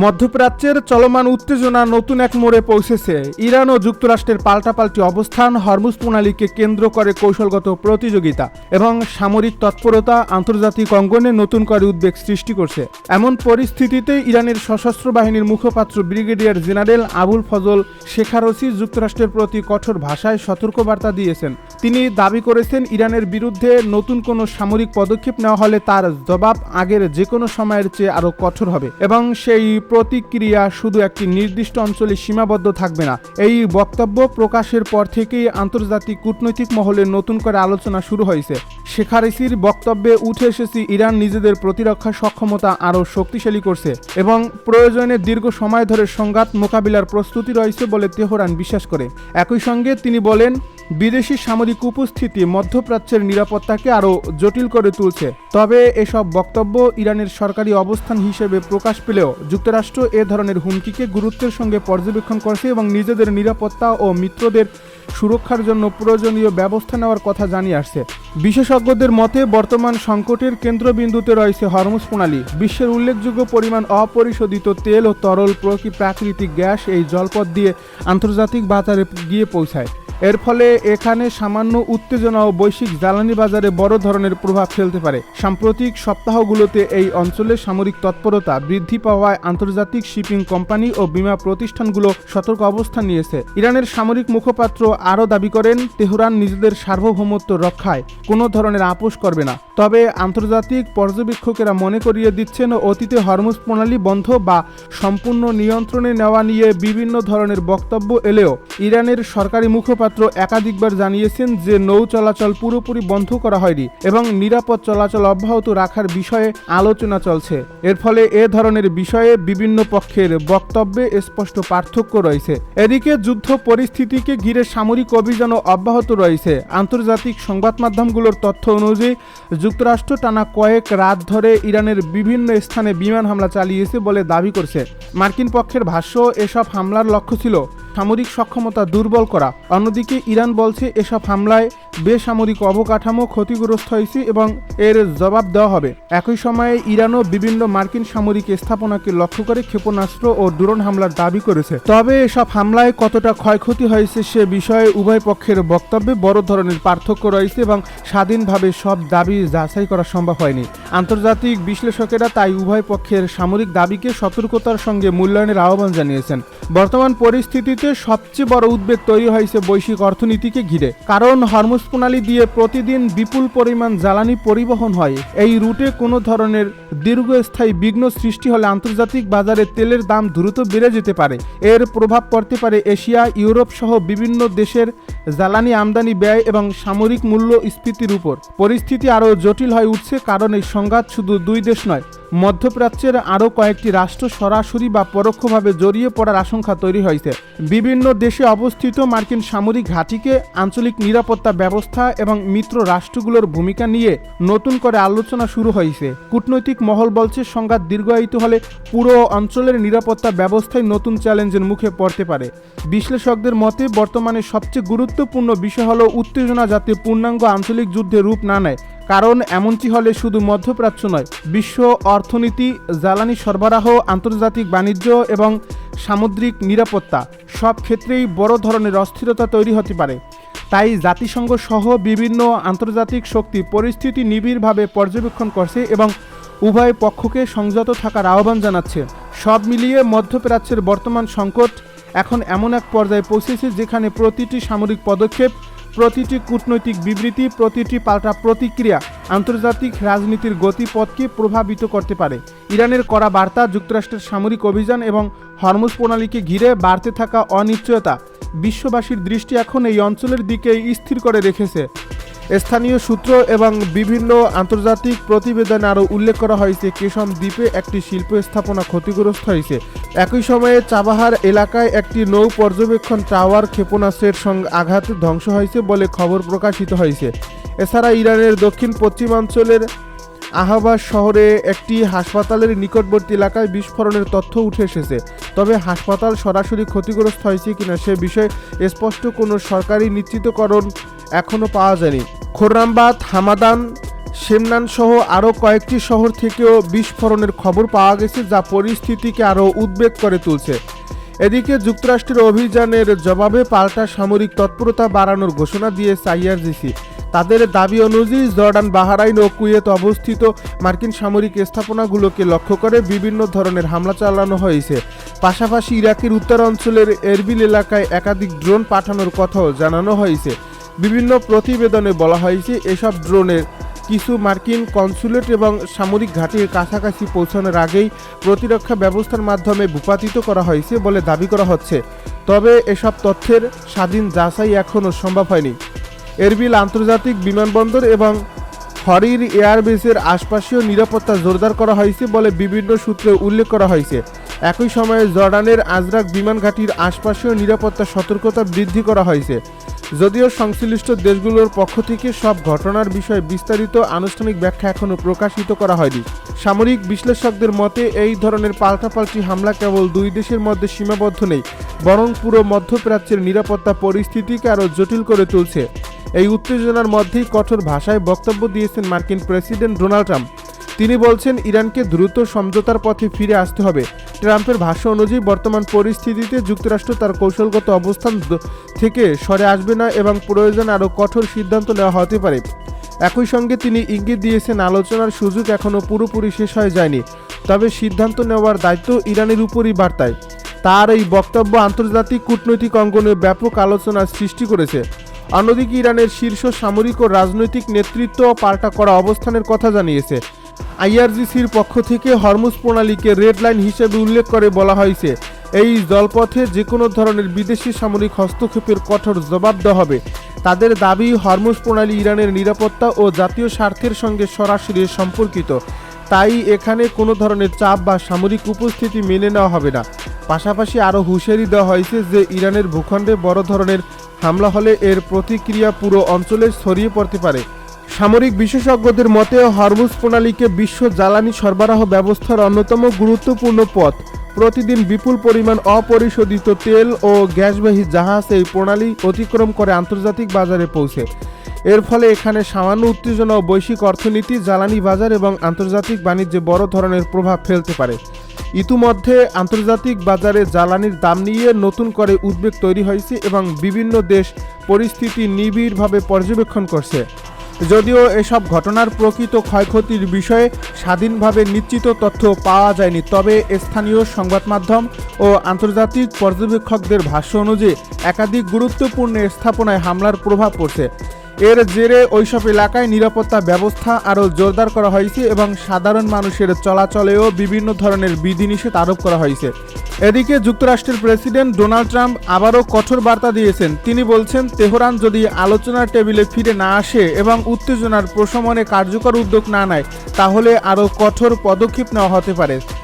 মধ্যপ্রাচ্যের চলমান উত্তেজনা নতুন এক মোড়ে পৌঁছেছে। ইরান ও যুক্তরাষ্ট্রের পাল্টাপাল্টি অবস্থান, হরমুজ প্রণালীকে কেন্দ্র করে কৌশলগত প্রতিযোগিতা এবং সামরিক তৎপরতা আন্তর্জাতিক অঙ্গনে নতুন করে উদ্বেগ সৃষ্টি করছে। এমন পরিস্থিতিতে ইরানের সশস্ত্র বাহিনীর মুখপাত্র ব্রিগেডিয়ার জেনারেল আবুল ফজল শেখারসি যুক্তরাষ্ট্রের প্রতি কঠোর ভাষায় সতর্কবার্তা দিয়েছেন। তিনি দাবি করেছেন, ইরানের বিরুদ্ধে নতুন কোনো সামরিক পদক্ষেপ নেওয়া হলে তার জবাব আগের যে কোনো সময়ের চেয়ে আরও কঠোর হবে এবং সেই প্রতিক্রিয়া শুধু একটি নির্দিষ্ট অঞ্চলে সীমাবদ্ধ থাকবে না। এই বক্তব্য প্রকাশের পর থেকেই আন্তর্জাতিক কূটনৈতিক মহলে নতুন করে আলোচনা শুরু হয়েছে। শেখারসির বক্তব্যে উঠে এসেছে, ইরান নিজেদের প্রতিরক্ষা সক্ষমতা আরও শক্তিশালী করছে এবং প্রয়োজনে দীর্ঘ সময় ধরে সংঘাত মোকাবিলার প্রস্তুতি রয়েছে বলে তেহরান বিশ্বাস করে। একই সঙ্গে তিনি বলেন, বিদেশি সামরিক উপস্থিতি মধ্যপ্রাচ্যের নিরাপত্তাকে আরও জটিল করে তুলছে। তবে এসব বক্তব্য ইরানের সরকারি অবস্থান হিসেবে প্রকাশ পেলেও যুক্তরাষ্ট্র এ ধরনের হুমকিকে গুরুত্বের সঙ্গে পর্যবেক্ষণ করছে এবং নিজেদের নিরাপত্তা ও মিত্রদের সুরক্ষার জন্য প্রয়োজনীয় ব্যবস্থা নেওয়ার কথা জানিয়ে আসছে। বিশেষজ্ঞদের মতে বর্তমান সংকটের কেন্দ্রবিন্দুতে রয়েছে হরমুজ প্রণালী। বিশ্বের উল্লেখযোগ্য পরিমাণ অপরিশোধিত তেল ও তরল প্রাকৃতিক গ্যাস এই জলপথ দিয়ে আন্তর্জাতিক বাজারে গিয়ে পৌঁছায়। এর ফলে এখানে সামান্য উত্তেজনা ও বৈশ্বিক জ্বালানি বাজারে বড় ধরনের প্রভাব ফেলতে পারে। সাম্প্রতিক সপ্তাহগুলোতে এই অঞ্চলে সামরিক তৎপরতা বৃদ্ধি পাওয়ায় আন্তর্জাতিক শিপিং কোম্পানি ও বীমা প্রতিষ্ঠানগুলো সতর্ক অবস্থান নিয়েছে। ইরানের সামরিক মুখপাত্র আরও দাবি করেন, তেহরান নিজেদের সার্বভৌমত্ব রক্ষায় কোনো ধরনের আপোষ করবে না। তবে আন্তর্জাতিক পর্যবেক্ষকেরা মনে করিয়ে দিচ্ছেন, অতীতে হরমুজ প্রণালী বন্ধ বা সম্পূর্ণ নিয়ন্ত্রণে নেওয়া নিয়ে বিভিন্ন ধরনের বক্তব্য এলেও ইরানের সরকারি মুখপাত্র একাধিকবার জানিয়েছেন যে নৌ চলাচল পুরোপুরি বন্ধ করা হয়নি এবং নিরাপদ চলাচল অব্যাহত রাখার বিষয়ে আলোচনা চলছে। এর ফলে এ ধরনের বিষয়ে বিভিন্ন পক্ষের বক্তব্যে স্পষ্ট পার্থক্য রয়েছে। এদিকে যুদ্ধ পরিস্থিতিকে ঘিরে সামরিক অভিযানও অব্যাহত রয়েছে। আন্তর্জাতিক সংবাদ মাধ্যমগুলোর তথ্য অনুযায়ী যুক্তরাষ্ট্র টানা কয়েক রাত ধরে ইরানের বিভিন্ন স্থানে বিমান হামলা চালিয়েছে বলে দাবি করছে। মার্কিন পক্ষের ভাষ্য, এসব হামলার লক্ষ্য ছিল সামরিক সক্ষমতা দুর্বল করা। অন্যদিকে ইরান বলছে, এসব হামলায় বেসামরিক অবকাঠামো ক্ষতিগ্রস্ত হয়েছে এবং এর জবাব দেওয়া হবে। একই সময়ে ইরানও বিভিন্ন মার্কিন সামরিক স্থাপনাকে লক্ষ্য করে ক্ষেপণাস্ত্র ও ড্রোন হামলার দাবি করেছে। তবে এসব হামলায় কতটা ক্ষয়ক্ষতি হয়েছে সে বিষয়ে উভয় পক্ষের বক্তব্যে বড় ধরনের পার্থক্য রয়েছে এবং স্বাধীনভাবে সব দাবি যাচাই করা সম্ভব হয়নি। আন্তর্জাতিক বিশ্লেষকেরা তাই উভয় পক্ষের সামরিক দাবিকে সতর্কতার সঙ্গে মূল্যায়নের আহ্বান জানিয়েছেন। বর্তমান পরিস্থিতিতে সবচেয়ে বড় উদ্বেগ তৈরি হয়েছে বৈশ্বিক অর্থনীতিকে ঘিরে। কারণ হরমুজ প্রণালী দিয়ে প্রতিদিন বিপুল পরিমাণ জ্বালানি পরিবহন হয়। এই রুটে কোনো ধরনের দীর্ঘস্থায়ী বিঘ্ন সৃষ্টি হলে আন্তর্জাতিক বাজারে তেলের দাম দ্রুত বেড়ে যেতে পারে। এর প্রভাব পড়তে পারে এশিয়া, ইউরোপ সহ বিভিন্ন দেশের জ্বালানি আমদানি ব্যয় এবং সামরিক মূল্যস্ফীতির উপর। পরিস্থিতি আরও জটিল হয়ে উঠছে কারণ এই সংঘাত শুধু দুই দেশ নয়, মধ্যপ্রাচ্যের আরও কয়েকটি রাষ্ট্র সরাসরি বা পরোক্ষভাবে জড়িয়ে পড়ার আশঙ্কা তৈরি হয়েছে। বিভিন্ন দেশে অবস্থিত মার্কিন সামরিক ঘাঁটিকে আঞ্চলিক নিরাপত্তা ব্যবস্থা এবং মিত্র রাষ্ট্রগুলোর ভূমিকা নিয়ে নতুন করে আলোচনা শুরু হয়েছে। কূটনৈতিক মহল বলছে, সংঘাত দীর্ঘায়িত হলে পুরো অঞ্চলের নিরাপত্তা ব্যবস্থায় নতুন চ্যালেঞ্জের মুখে পড়তে পারে। বিশ্লেষকদের মতে বর্তমানে সবচেয়ে গুরুত্বপূর্ণ বিষয় হলো উত্তেজনা যাতে পূর্ণাঙ্গ আঞ্চলিক যুদ্ধে রূপ না নেয়। কারণ এমনটি হলে শুধু মধ্যপ্রাচ্য নয়, বিশ্ব অর্থনীতি, জ্বালানি সরবরাহ, আন্তর্জাতিক বাণিজ্য এবং সামুদ্রিক নিরাপত্তা সব ক্ষেত্রেই বড় ধরনের অস্থিরতা তৈরি হতে পারে। তাই জাতিসংঘ সহ বিভিন্ন আন্তর্জাতিক শক্তি পরিস্থিতি নিবিড়ভাবে পর্যবেক্ষণ করছে এবং উভয় পক্ষকে সংযত থাকার আহ্বান জানাচ্ছে। সব মিলিয়ে মধ্যপ্রাচ্যের বর্তমান সংকট এখন এমন এক পর্যায়ে পৌঁছেছে যেখানে প্রতিটি সামরিক পদক্ষেপ, প্রতিটি কূটনৈতিক বিবৃতি, প্রতিটি পাল্টা প্রতিক্রিয়া আন্তর্জাতিক রাজনীতির গতিপথকে প্রভাবিত করতে পারে। ইরানের কড়া বার্তা, যুক্তরাষ্ট্রের সামরিক অভিযান এবং হরমুজ প্রণালীকে ঘিরে বাড়তে থাকা অনিশ্চয়তা বিশ্ববাসীর দৃষ্টি এখন এই অঞ্চলের দিকেই স্থির করে রেখেছে। স্থানীয় সূত্র এবং বিভিন্ন আন্তর্জাতিক প্রতিবেদনে আরও উল্লেখ করা হয়েছে, কেশম দ্বীপে একটি শিল্প স্থাপনা ক্ষতিগ্রস্ত হয়েছে। একই সময়ে চাবাহার এলাকায় একটি নৌ পর্যবেক্ষণ টাওয়ার ক্ষেপণাস্ত্রের সঙ্গে আঘাতে ধ্বংস হয়েছে বলে খবর প্রকাশিত হয়েছে। এছাড়া ইরানের দক্ষিণ পশ্চিমাঞ্চলের আহবাজ শহরে একটি হাসপাতালের নিকটবর্তী এলাকায় বিস্ফোরণের তথ্য উঠে এসেছে। তবে হাসপাতাল সরাসরি ক্ষতিগ্রস্ত হয়েছে কিনা সে বিষয়ে স্পষ্ট কোনো সরকারি নিশ্চিতকরণ এখনও পাওয়া যায়নি। খোররামবাদ, হামাদান, শেমনান সহ আরও কয়েকটি শহর থেকেও বিস্ফোরণের খবর পাওয়া গেছে, যা পরিস্থিতিকে আরও উদ্বেগ করে তুলছে। এদিকে যুক্তরাষ্ট্রের অভিযানের জবাবে পাল্টা সামরিক তৎপরতা বাড়ানোর ঘোষণা দিয়েছে আইআরজিসি। তাদের দাবি অনুযায়ী জর্ডান, বাহরাইন ও কুয়েত অবস্থিত মার্কিন সামরিক স্থাপনাগুলোকে লক্ষ্য করে বিভিন্ন ধরনের হামলা চালানো হয়েছে। পাশাপাশি ইরাকের উত্তরাঞ্চলের এরবিল এলাকায় একাধিক ড্রোন পাঠানোর কথাও জানানো হয়েছে। বিভিন্ন প্রতিবেদনে বলা হয়েছে এসব ড্রোনের কিছু মার্কিন কনসুলেট এবং সামরিক ঘাঁটির কাছাকাছি পৌঁছানোর আগেই প্রতিরক্ষা ব্যবস্থার মাধ্যমে ভূপাতিত করা হয়েছে বলে দাবি করা হচ্ছে। তবে এসব তথ্যের স্বাধীন যাচাই এখনও সম্ভব হয়নি। এরবিল আন্তর্জাতিক বিমানবন্দর এবং হরির এয়ারবেসের আশপাশেও নিরাপত্তা জোরদার করা হয়েছে বলে বিভিন্ন সূত্রে উল্লেখ করা হয়েছে। একই সময়ে জর্ডানের আজরাক বিমান ঘাঁটির আশপাশেও নিরাপত্তা সতর্কতা বৃদ্ধি করা হয়েছে। যদিও সংশ্লিষ্ট দেশগুলোর পক্ষ থেকে সব ঘটনার বিষয়ে বিস্তারিত আনুষ্ঠানিক ব্যাখ্যা এখনও প্রকাশিত করা হয়নি। সামরিক বিশ্লেষকদের মতে এই ধরনের পাল্টাপাল্টি হামলা কেবল দুই দেশের মধ্যে সীমাবদ্ধ নেই, বরং পুরো মধ্যপ্রাচ্যের নিরাপত্তা পরিস্থিতিকে আরও জটিল করে তুলছে। এই উত্তেজনার মধ্যেই কঠোর ভাষায় বক্তব্য দিয়েছেন মার্কিন প্রেসিডেন্ট ডোনাল্ড ট্রাম্প। তিনি বলছেন ইরানকে দ্রুত সমঝোতার পথে ফিরে আসতে হবে। ট্রাম্পের ভাষ্য অনুযায়ী বর্তমান পরিস্থিতিতে যুক্তরাষ্ট্র তার কৌশলগত অবস্থান থেকে সরে আসবে না এবং প্রয়োজনে আরও কঠোর সিদ্ধান্ত নেওয়া হতে পারে। একই সঙ্গে তিনি ইঙ্গিত দিয়েছেন আলোচনার সুযোগ এখনও পুরোপুরি শেষ হয়ে যায়নি, তবে সিদ্ধান্ত নেওয়ার দায়িত্ব ইরানের উপরই বার্তায়। তার এই বক্তব্য আন্তর্জাতিক কূটনৈতিক অঙ্গনে ব্যাপক আলোচনার সৃষ্টি করেছে। অন্যদিকে ইরানের শীর্ষ সামরিক ও রাজনৈতিক নেতৃত্ব পাল্টা করা অবস্থানের কথা জানিয়েছে। আইআরজিসির পক্ষ থেকে হরমুজ প্রণালীকে রেড লাইন হিসেবে উল্লেখ করে বলা হয়েছে এই জলপথে যে কোনো ধরনের বিদেশি সামরিক হস্তক্ষেপের কঠোর জবাব দেওয়া হবে। তাদের দাবি হরমুজ প্রণালী ইরানের নিরাপত্তা ও জাতীয় স্বার্থের সঙ্গে সরাসরি সম্পর্কিত, তাই এখানে কোনো ধরনের চাপ বা সামরিক উপস্থিতি মেনে নেওয়া হবে না। পাশাপাশি আরও হুঁশিয়ারি দেওয়া হয়েছে যে ইরানের ভূখণ্ডে বড় ধরনের হামলা হলে এর প্রতিক্রিয়া পুরো অঞ্চলে ছড়িয়ে পড়তে পারে। সামরিক বিশেষজ্ঞদের মতে হরমুজ প্রণালীকে বিশ্ব জ্বালানি সরবরাহ ব্যবস্থার অন্যতম গুরুত্বপূর্ণ পথ। প্রতিদিন বিপুল পরিমাণ অপরিশোধিত তেল ও গ্যাসবাহী জাহাজ এই প্রণালী অতিক্রম করে আন্তর্জাতিক বাজারে পৌঁছে। এর ফলে এখানে সামান্য উত্তেজনা ও বৈশ্বিক অর্থনীতি, জ্বালানি বাজার এবং আন্তর্জাতিক বাণিজ্যে বড় ধরনের প্রভাব ফেলতে পারে। ইতিমধ্যে আন্তর্জাতিক বাজারে জ্বালানির দাম নিয়ে নতুন করে উদ্বেগ তৈরি হয়েছে এবং বিভিন্ন দেশ পরিস্থিতি নিবিড়ভাবে পর্যবেক্ষণ করছে। যদিও এসব ঘটনার প্রকৃত ক্ষয়ক্ষতির বিষয়ে স্বাধীনভাবে নিশ্চিত তথ্য পাওয়া যায়নি, তবে স্থানীয় সংবাদ মাধ্যম ও আন্তর্জাতিক পর্যবেক্ষকদের ভাষ্য অনুযায়ী একাধিক গুরুত্বপূর্ণ স্থাপনায় হামলার প্রভাব পড়ছে। এর জেরে ওইসব এলাকায় নিরাপত্তা ব্যবস্থা আরও জোরদার করা হয়েছে এবং সাধারণ মানুষের চলাচলেও বিভিন্ন ধরনের বিধিনিষেধ আরোপ করা হয়েছে। এদিকে যুক্তরাষ্ট্রের প্রেসিডেন্ট ডোনাল্ড ট্রাম্প আবারও কঠোর বার্তা দিয়েছেন। তিনি বলছেন তেহরান যদি আলোচনার টেবিলে ফিরে না আসে এবং উত্তেজনার প্রশমনে কার্যকর উদ্যোগ না নেয়, তাহলে আরও কঠোর পদক্ষেপ নেওয়া হতে পারে।